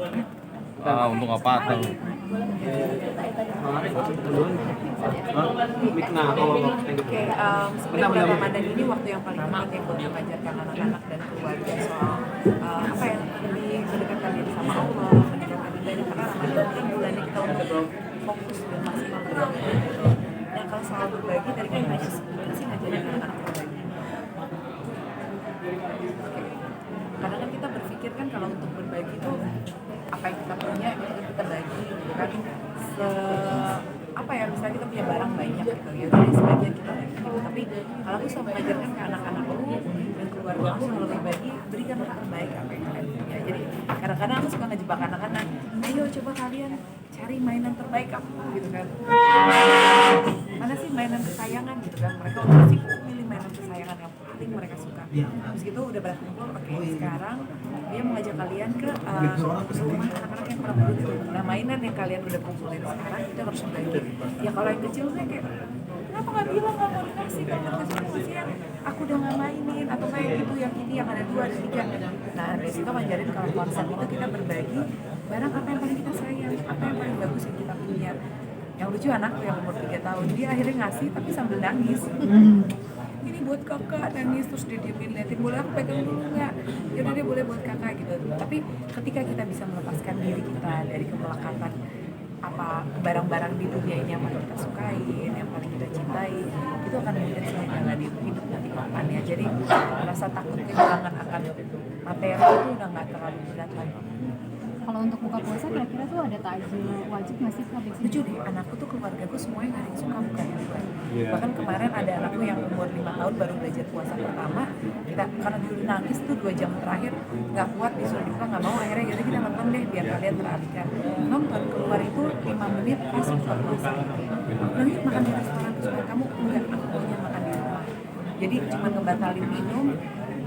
Untuk apa tuh? Oke, sebenarnya Ramadan ini waktu yang paling tepat ya buat mengajarkan anak-anak dan keluarga soal apa ya, lebih mendekatkan diri sama Allah, mendekatkan ibadah, karena Ramadan kan bulannya kita untuk fokus dan maksimal beribadah gitu. Dan kalau soal berbagi tadi kan banyak sih ngajarin anak-anak berbagi. Oke. Kadang kan kita berpikir kan kalau untuk berbagi itu apa yang kita punya itu kita bagi gitu kan, apa ya, misalnya kita punya barang banyak gitu ya dari sebagian kita bagi gitu. Tapi kalau aku selalu mengajarkan ke anak-anakku dan keluarga aku kalau berbagi, berikanlah terbaik apa yang kalian punya. Jadi kadang-kadang aku suka ngejebak anak-anak, ayo coba kalian cari mainan terbaik aku gitu kan, mana sih mainan kesayangan gitu kan, mereka udah sih pilih mainan kesayangan yang paling mereka suka. Terus gitu udah pada kumpul, oke, sekarang dia mengajak kalian ke rumah anak-anak yang kurang beruntung. Nah, mainan yang kalian udah kumpulin sekarang itu harus dibagi. Ya kalau yang kecil saya kayak, kenapa nggak bilang nggak mau dikasih, kan yang kecil-kecil aku udah nggak mainin, atau kayak gitu yang ini yang ada 2 ada 3. Nah dari situ ngajarin kalau konsep itu kita berbagi barang apa yang paling kita sayang, apa yang paling bagus yang kita punya. Yang lucu anakku yang umur 3 tahun, dia akhirnya ngasih tapi sambil nangis. Ini buat kakak, nangis, terus dia diemin, liatin, boleh aku pegang dulu nggak? Yaudah deh, boleh buat kakak gitu. Tapi ketika kita bisa melepaskan diri kita dari kemelekatan apa barang-barang di dunia ini yang paling kita sukain, yang paling kita cintai, itu akan menjadi semangat di hidup nanti ke depannya. Jadi rasa takut kehilangan akan materi itu udah nggak terlalu berat lagi. Kalau untuk buka puasa kira-kira tuh ada takjil wajib nggak sih? Lucu deh, anakku tuh keluargaku semuanya nggak ada yang suka buka buka. Bahkan kemarin ada anakku yang umur 5 tahun baru belajar puasa pertama, kita karena dia udah nangis tuh 2 jam terakhir nggak kuat disuruh dibuka, nggak mau, akhirnya jadi kita nonton deh biar kalian teralihkan. Nonton keluar itu 5 menit pas buka puasa. Nanti makan di restoran kesukaan kamu, enggak, aku maunya makan di rumah. Jadi cuma ngebatalin minum,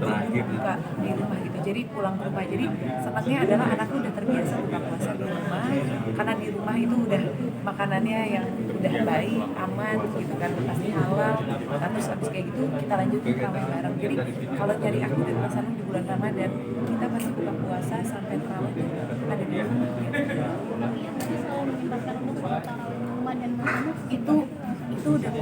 buka di rumah gitu. Jadi pulang ke rumah. Jadi senangnya adalah anakku udah terbiasa buka puasa di rumah, karena di rumah itu udah makanannya yang udah baik, aman gitu kan, pasti halal. Nah, terus habis kayak gitu kita lanjutin terawih bareng. Jadi kalau nyari aku dan Mas Anung di bulan Ramadan, kita pasti buka puasa sampai terawih tuh ada di rumah gitu. Itu udah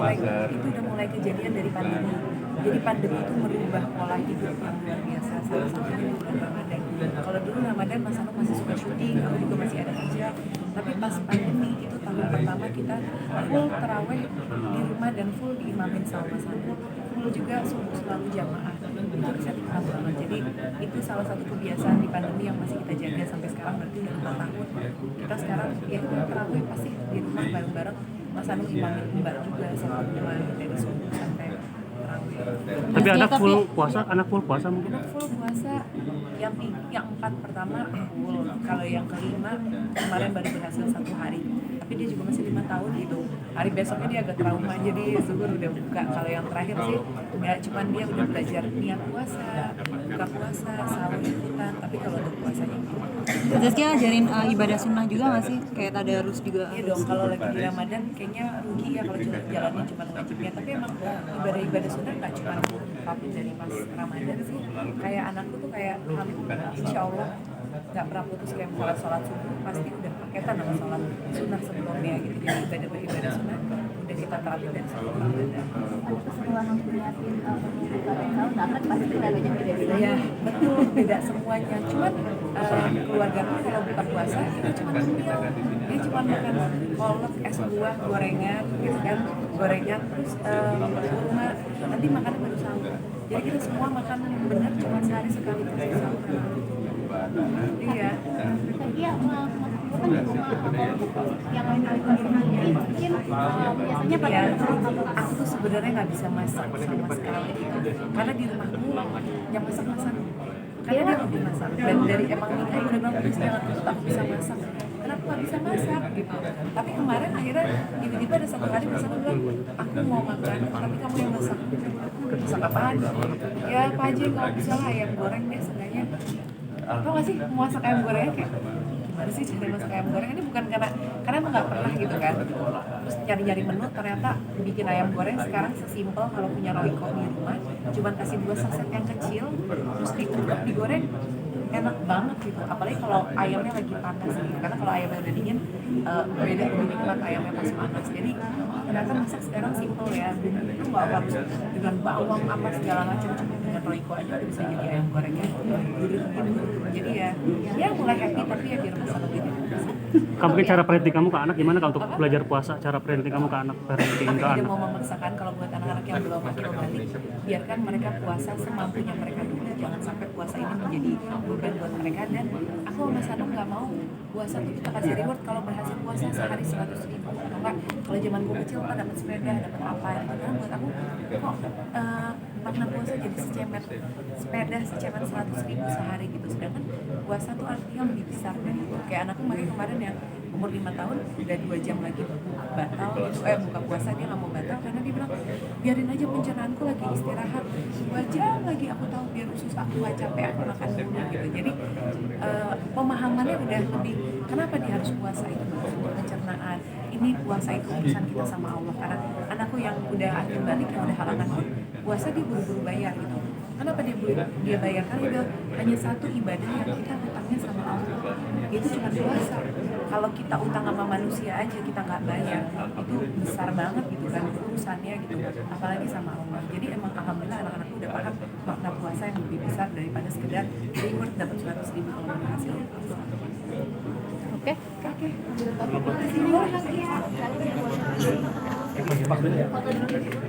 mulai kejadian dari pandemi. Jadi pandemi itu merubah pola hidup yang luar biasa, salah satunya di bulan Ramadan. Kalau dulu Ramadan Mas Anung masih suka syuting, aku juga masih ada kerja. Tapi pas pandemi itu tahun pertama kita full terawih di rumah dan full diimamin sama Mas Anung. Full juga subuh selalu jamaah. Itu bisa dikatakan banget. Jadi itu salah satu kebiasaan di pandemi yang masih kita jaga sampai sekarang, berarti udah 4 tahun. Kita sekarang ya udah terawih pasti di rumah bareng-bareng. Mas Anung imamin mbak juga sama teman dari subuh sampai terawih. Tapi anak full puasa mungkin. Anak full puasa yang 4 pertama full. Kalau yang kelima kemarin baru berhasil 1 hari. Tapi dia juga masih 5 tahun gitu. Hari besoknya dia agak trauma, jadi zuhur udah buka. Kalau yang terakhir sih ya cuman dia udah belajar niat puasa, buka puasa, sahur ikutan. Tapi kalau untuk puasanya Zazkia ajarin ibadah sunnah juga nggak sih? Kayak tadarus juga. iya dong, kalau lagi di Ramadan kayaknya rugi ya kalau cuma jalanin cuma wajibnya. Tapi emang ibadah sunnah nggak cuma tapi dari pas Ramadan sih. Kayak anakku tuh kayak insya Allah nggak pernah putus, kayak misalnya sholat subuh pasti udah paketan sama sholat sunnah sebelumnya gitu. Jadi ibadah sunnah udah kita terapin dari sebelum Ramadan. Setelah nyiapin tahun kan pasti keluarganya beda-beda. Ya betul, beda semuanya. Cuman keluarga aku kalau buka puasa itu cuma ngemil, dia cuma makan kolak, es buah, gorengan gitu kan, gorengan terus kurma, nanti makan baru sahur. Jadi kita semua makan benar cuma sehari sekali terus sahur. Iya. Tapi ya kan di rumah yang lain mungkin biasanya pada Aku tuh sebenarnya nggak bisa masak sama sekali gitu, karena di rumahku yang masak karena dia hobi masak, dan dari emang nikah udah bilang please jangan tuntut aku bisa masak, karena aku nggak bisa masak gitu. Tapi kemarin akhirnya tiba-tiba ada satu hari Mas Anung bilang aku mau makan tapi kamu yang masak. Masak apaan? Ya apa aja yang kamu bisa lah, ayam goreng deh seenggaknya. Tau gak sih mau masak ayam gorengnya kayak gimana sih cara masak ayam goreng? Ini bukan karena emang nggak pernah gitu kan. Terus nyari-nyari menu, ternyata bikin ayam goreng sekarang sesimpel kalau punya Royco di rumah, cuman kasih 2 saset yang kecil, terus diungkep, digoreng, enak banget gitu, apalagi kalau ayamnya lagi panas gitu, karena kalau ayamnya udah dingin beda, lebih nikmat ayamnya pas panas. Jadi ternyata masak sekarang simple ya, itu nggak harus dengan bawang apa segala macam, cuma dengan roiko aja udah bisa jadi ayam gorengnya gurih gitu. Jadi ya mulai happy, tapi ya biar masak lebih dikit. Kamu mungkin cara parenting kamu ke anak gimana kalau untuk belajar puasa? Cara parenting kamu ke anak, parenting Aku ke tidak anak. mau memaksakan. Kalau buat anak-anak yang belum akil balik, biarkan mereka puasa semampunya mereka dulu, jangan sampai puasa ini menjadi beban buat mereka. Dan aku sama Mas Anung nggak mau puasa tuh kita kasih reward kalau berhasil puasa sehari 100.000 atau enggak kalau zaman gue kecil kan dapat sepeda, dapat apa gitu. Karena buat aku kok makna puasa jadi secemet sepeda, secemet 100.000 sehari gitu, sedangkan puasa tuh artinya lebih besar dari itu. Kayak anakku makanya kemarin yang umur 5 tahun udah 2 jam lagi batal gitu, buka puasa, dia nggak mau batal karena dia bilang biarin aja pencernaanku lagi istirahat 2 jam lagi, aku tahu biar usus aku nggak capek, aku makan dulu gitu. Jadi pemahamannya udah lebih, kenapa dia harus puasa, itu bagus untuk pencernaan. Ini puasa itu urusan kita sama Allah. Karena anakku yang udah akil balik, yang udah halangan pun puasa dia buru-buru bayar gitu. Kenapa dia bayar? Karena dia hanya satu ibadah yang kita utangnya sama Allah, itu cuma puasa. Kalau kita utang sama manusia aja kita nggak bayar, itu besar banget gitu kan urusannya gitu, apalagi sama Allah. Jadi emang alhamdulillah anak-anakku udah paham makna puasa yang lebih besar daripada sekedar reward dapat 100.000 kalau berhasil. Oke. Terima kasih banyak ya. Kalian yang buat